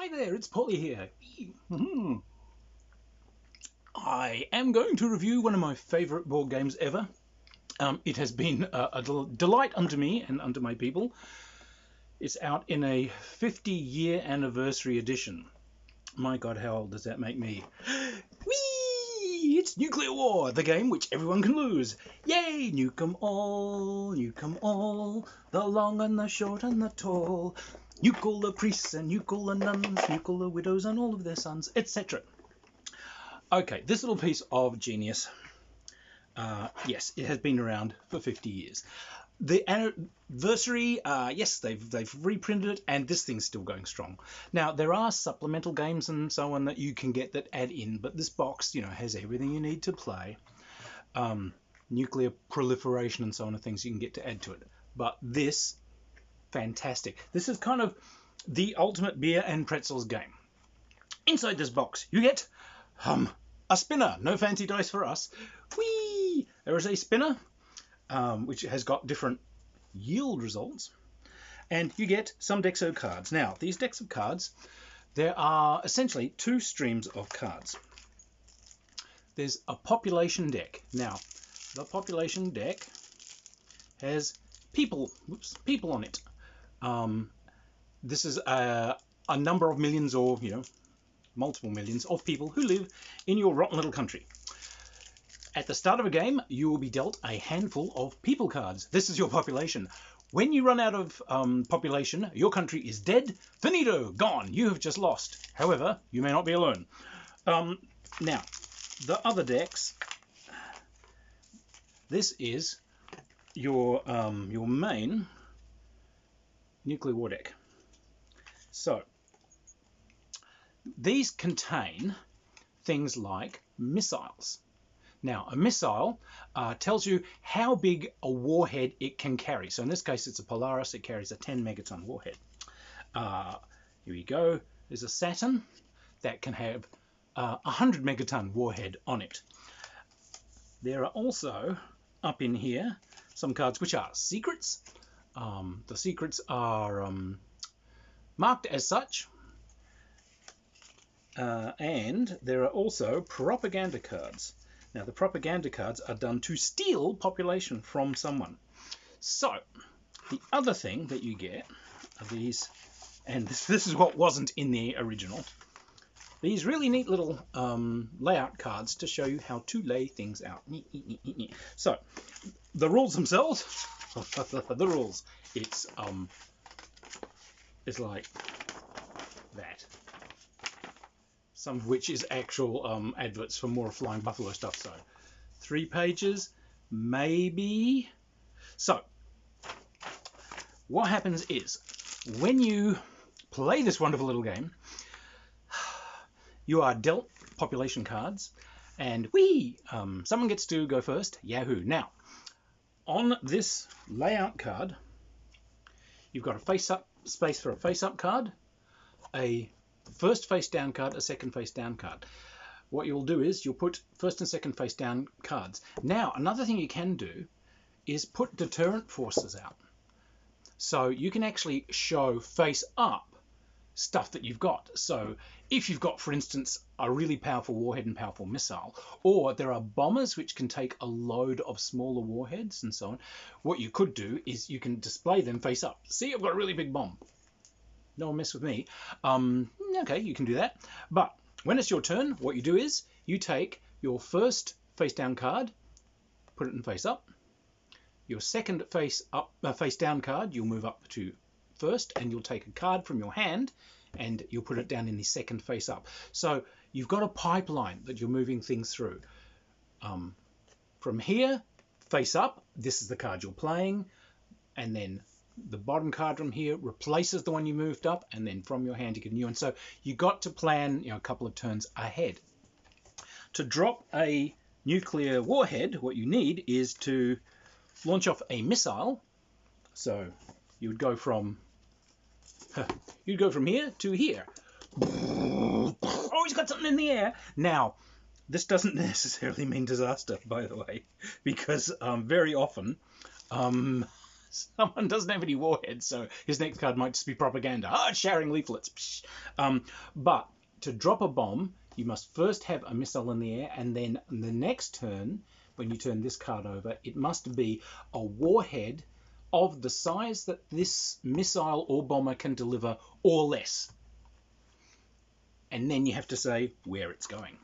Hi there, it's Polly here. I am going to review one of my favourite board games ever. It has been a delight unto me and unto my people. It's out in a 50-year anniversary edition. My God, how old does that make me? Whee! It's Nuclear War, the game which everyone can lose. Yay! Nuke 'em all, the long and the short and the tall. Nuke all the priests and nuke all the nuns, nuke all the widows and all of their sons, etc. Okay, this little piece of genius, yes, it has been around for 50 years. The anniversary, yes, they've reprinted it, and this thing's still going strong. Now, there are supplemental games and so on that you can get that add in, but this box, has everything you need to play. Nuclear proliferation and so on are things you can get to add to it. But this, fantastic. This is kind of the ultimate beer and pretzels game. Inside this box, you get a spinner. No fancy dice for us. Whee! There is a spinner, which has got different yield results, and you get some decks of cards. Now, these decks of cards, there are essentially two streams of cards. There's a population deck. Now, the population deck has people on it. This is a number of millions, or multiple millions of people who live in your rotten little country. At the start of a game, you will be dealt a handful of people cards. This is your population. When you run out of population, your country is dead, finito, gone. You have just lost. However, you may not be alone. Now, the other decks. This is your main nuclear war deck. So, these contain things like missiles. Now, a missile tells you how big a warhead it can carry. So in this case, it's a Polaris. It carries a 10 megaton warhead. Here we go. There's a Saturn that can have a 100 megaton warhead on it. There are also, up in here, some cards which are secrets. The secrets are marked as such. And there are also propaganda cards. Now, the propaganda cards are done to steal population from someone. So, the other thing that you get are these, and this is what wasn't in the original, these really neat little layout cards to show you how to lay things out. So, the rules themselves, the rules, it's like that. Some of which is actual adverts for more Flying Buffalo stuff. So 3 pages, maybe. So what happens is, when you play this wonderful little game, you are dealt population cards, and someone gets to go first. Yahoo! Now, on this layout card, you've got a face-up space for a face-up card, a first face down card, a second face down card. What you'll do is you'll put first and second face down cards. Now, another thing you can do is put deterrent forces out. So you can actually show face up stuff that you've got. So if you've got, for instance, a really powerful warhead and powerful missile, or there are bombers which can take a load of smaller warheads and so on, what you could do is you can display them face up. See, I've got a really big bomb. No one mess with me. Okay, you can do that. But when it's your turn, what you do is you take your first face down card, put it in face up. Your second face down card, you'll move up to first, and you'll take a card from your hand and you'll put it down in the second face up. So you've got a pipeline that you're moving things through. From here, face up, this is the card you're playing, and then the bottom card from here replaces the one you moved up, and then from your hand you get a new one. So you got to plan a couple of turns ahead. To drop a nuclear warhead, what you need is to launch off a missile. So you would go from here to here. Oh, he's got something in the air. Now, this doesn't necessarily mean disaster, by the way, because very often someone doesn't have any warheads, so his next card might just be propaganda. Sharing leaflets. But to drop a bomb, you must first have a missile in the air, and then the next turn, when you turn this card over, it must be a warhead of the size that this missile or bomber can deliver or less. And then you have to say where it's going.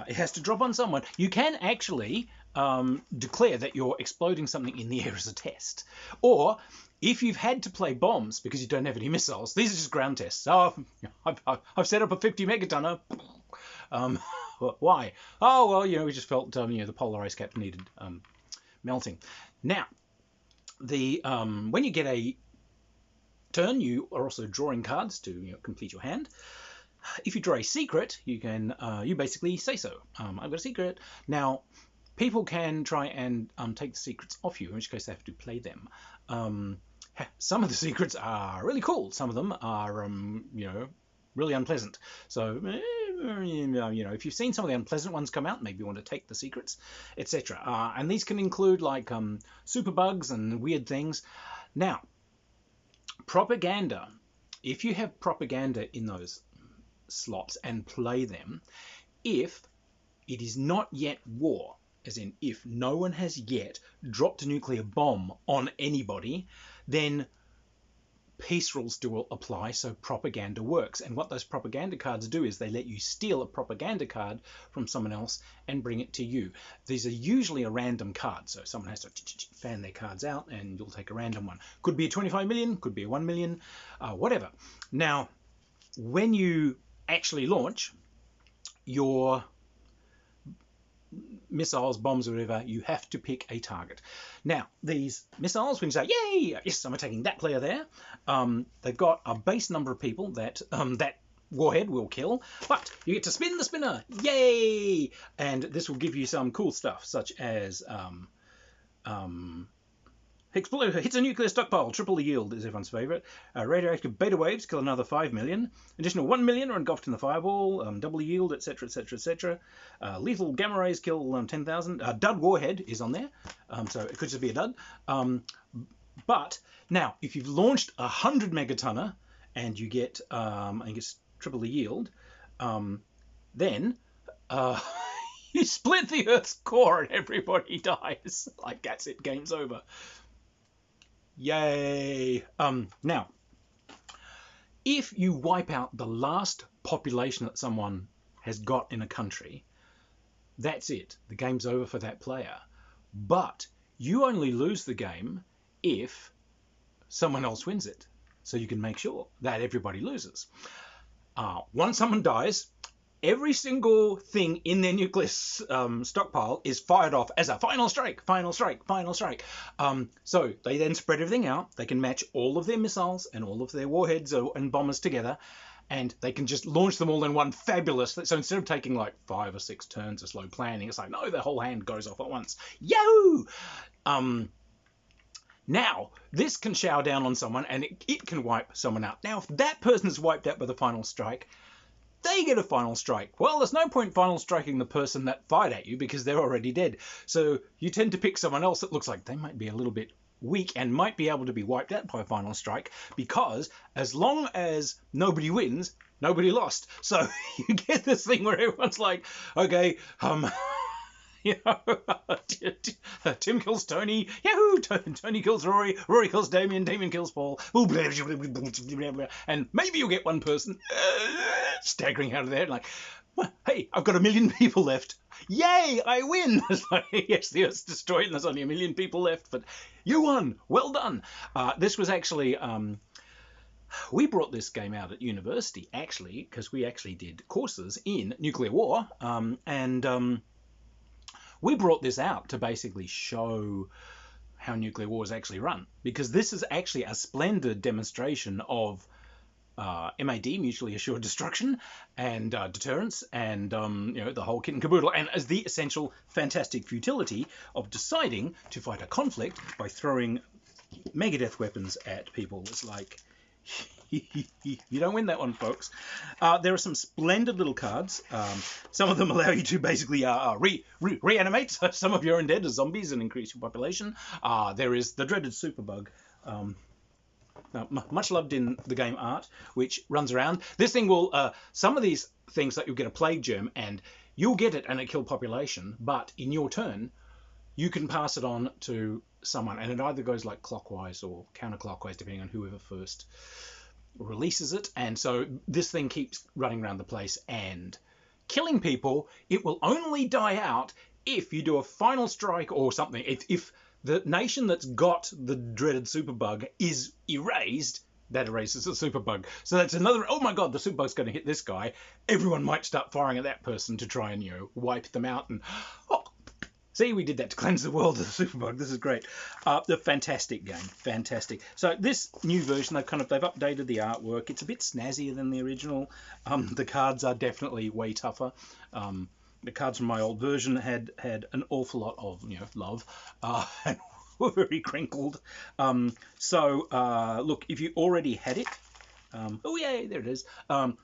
It has to drop on someone. You can actually declare that you're exploding something in the air as a test. Or if you've had to play bombs because you don't have any missiles, these are just ground tests. Oh, I've set up a 50 megatonner. Why? Oh, well, we just felt the polar ice cap needed melting. Now, when you get a turn, you are also drawing cards to complete your hand. If you draw a secret, you basically say so. I've got a secret. Now, people can try and take the secrets off you, in which case they have to play them. Some of the secrets are really cool. Some of them are, really unpleasant. So, if you've seen some of the unpleasant ones come out, maybe you want to take the secrets, etc. And these can include like superbugs and weird things. Now, propaganda. If you have propaganda in those slots and play them, if it is not yet war, as in if no one has yet dropped a nuclear bomb on anybody, then peace rules do apply, so propaganda works. And what those propaganda cards do is they let you steal a propaganda card from someone else and bring it to you. These are usually a random card, so someone has to fan their cards out and you'll take a random one. Could be a 25 million, could be a 1 million, whatever. Now, when you actually launch your missiles, bombs, or whatever, you have to pick a target. Now, these missiles, when you say, yay, yes, I'm attacking that player there, they've got a base number of people that that warhead will kill, but you get to spin the spinner, yay! And this will give you some cool stuff, such as hits a nuclear stockpile, triple the yield is everyone's favourite. Radioactive beta waves kill another 5 million. Additional 1 million are engulfed in the fireball, double the yield, etc, etc, etc. Lethal gamma rays kill 10,000. Dud warhead is on there, so it could just be a dud. But now, if you've launched a 100 megatonner and you get, I think it's triple the yield, then you split the Earth's core and everybody dies. Like, that's it, game's over. Yay! Now, if you wipe out the last population that someone has got in a country, that's it. The game's over for that player. But you only lose the game if someone else wins it. So you can make sure that everybody loses. Once someone dies, every single thing in their nuclear stockpile is fired off as a final strike, final strike, final strike. So they then spread everything out. They can match all of their missiles and all of their warheads and bombers together, and they can just launch them all in one fabulous. So instead of taking like 5 or 6 turns of slow planning, it's like, no, the whole hand goes off at once. Yahoo! Now, this can shower down on someone, and it can wipe someone out. Now, if that person is wiped out by the final strike, they get a final strike. Well, there's no point final striking the person that fired at you because they're already dead. So you tend to pick someone else that looks like they might be a little bit weak and might be able to be wiped out by a final strike, because as long as nobody wins, nobody lost. So you get this thing where everyone's like, okay, Tim kills Tony, yahoo! Tony kills Rory, Rory kills Damien, Damien kills Paul, and maybe you'll get one person staggering out of there, like, well, hey, I've got 1 million people left. Yay, I win! Yes, the Earth's destroyed and there's only 1 million people left, but you won! Well done! This was actually... we brought this game out at university, actually, because we actually did courses in nuclear war, and we brought this out to basically show how nuclear war is actually run, because this is actually a splendid demonstration of MAD, mutually assured destruction, and deterrence, and the whole kit and caboodle, and as the essential fantastic futility of deciding to fight a conflict by throwing megadeth weapons at people. It's like, You don't win that one, folks. There are some splendid little cards. Some of them allow you to basically reanimate some of your undead as zombies and increase your population. There is the dreaded superbug. Much loved in the game art, which runs around. This thing will, some of these things that you'll get a plague germ and you'll get it and it kill population, but in your turn, you can pass it on to someone and it either goes like clockwise or counterclockwise depending on whoever first releases it. And so this thing keeps running around the place and killing people. It will only die out if you do a final strike or something. If the nation that's got the dreaded superbug is erased, that erases the superbug. So that's another, oh my god, the superbug's going to hit this guy. Everyone might start firing at that person to try and, you know, wipe them out. And, oh, see, we did that to cleanse the world of the superbug. This is great. The fantastic game. Fantastic. So this new version, they've updated the artwork. It's a bit snazzier than the original. The cards are definitely way tougher. The cards from my old version had an awful lot of, you know, love, and were very crinkled. Look, if you already had it, oh yay, there it is.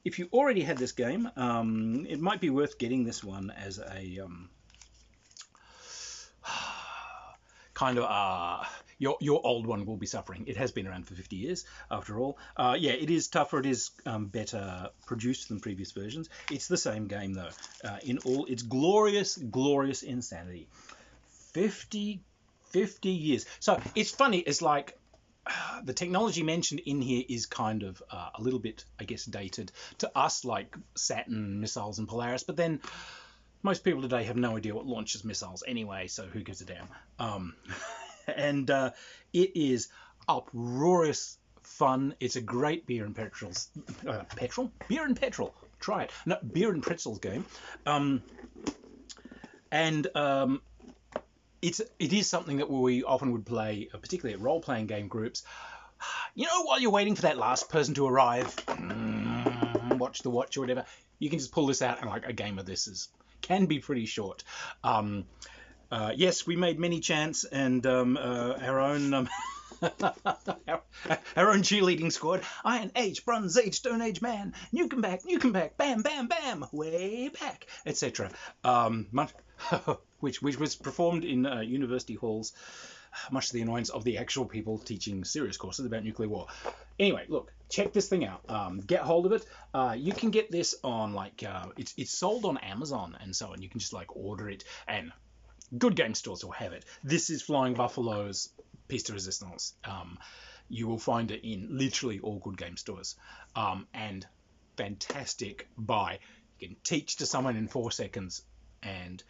If you already had this game, it might be worth getting this one as a kind of your old one will be suffering. It has been around for 50 years, after all. Yeah, it is tougher. It is better produced than previous versions. It's the same game, though, in all its glorious, glorious insanity. 50 years. So it's funny. It's like the technology mentioned in here is kind of a little bit, I guess, dated to us, like Saturn missiles and Polaris. But then most people today have no idea what launches missiles anyway, so who gives a damn? And it is uproarious fun. It's a great beer and pretzels. Beer and petrol. Try it. No, beer and pretzels game. It is something that we often would play, particularly at role-playing game groups. You know, while you're waiting for that last person to arrive, watch the watch or whatever, you can just pull this out and like a game of this can be pretty short. Yes, we made many chants and our own our own cheerleading squad. Iron Age, Bronze Age, Stone Age man, Nukem back, bam, bam, bam, way back, etc. Which was performed in university halls, much to the annoyance of the actual people teaching serious courses about nuclear war. Anyway, look, check this thing out. Get hold of it. You can get this on like it's sold on Amazon and so on. You can just like order it, and good game stores will have it. This is Flying Buffalo's piece de resistance. You will find it in literally all good game stores. And fantastic buy. You can teach to someone in 4 seconds, and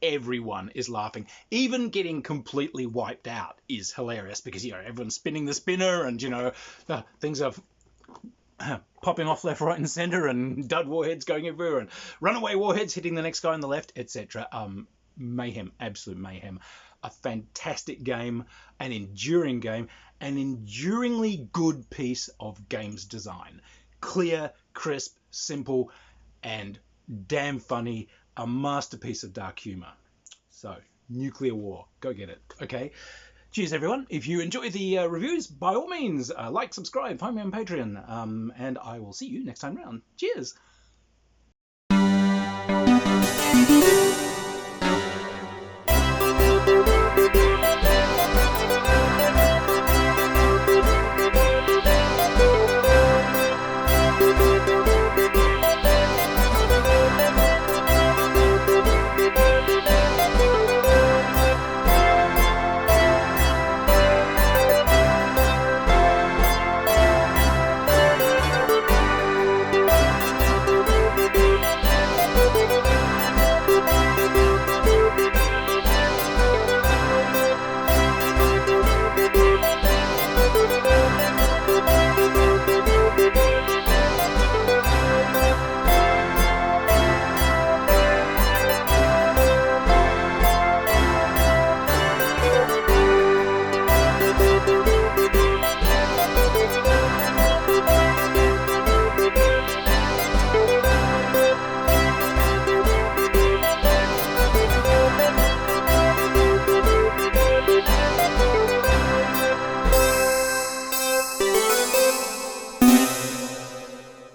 everyone is laughing. Even getting completely wiped out is hilarious because, you know, everyone's spinning the spinner and, you know, things are popping off left, right, and center, and dud warheads going everywhere, and runaway warheads hitting the next guy on the left, etc. Mayhem, absolute mayhem. A fantastic game, an enduring game, an enduringly good piece of games design. Clear, crisp, simple, and damn funny. A masterpiece of dark humor. So, Nuclear War, go get it. Okay. Cheers, everyone. If you enjoy the reviews, by all means, like, subscribe, find me on Patreon, and I will see you next time round. Cheers.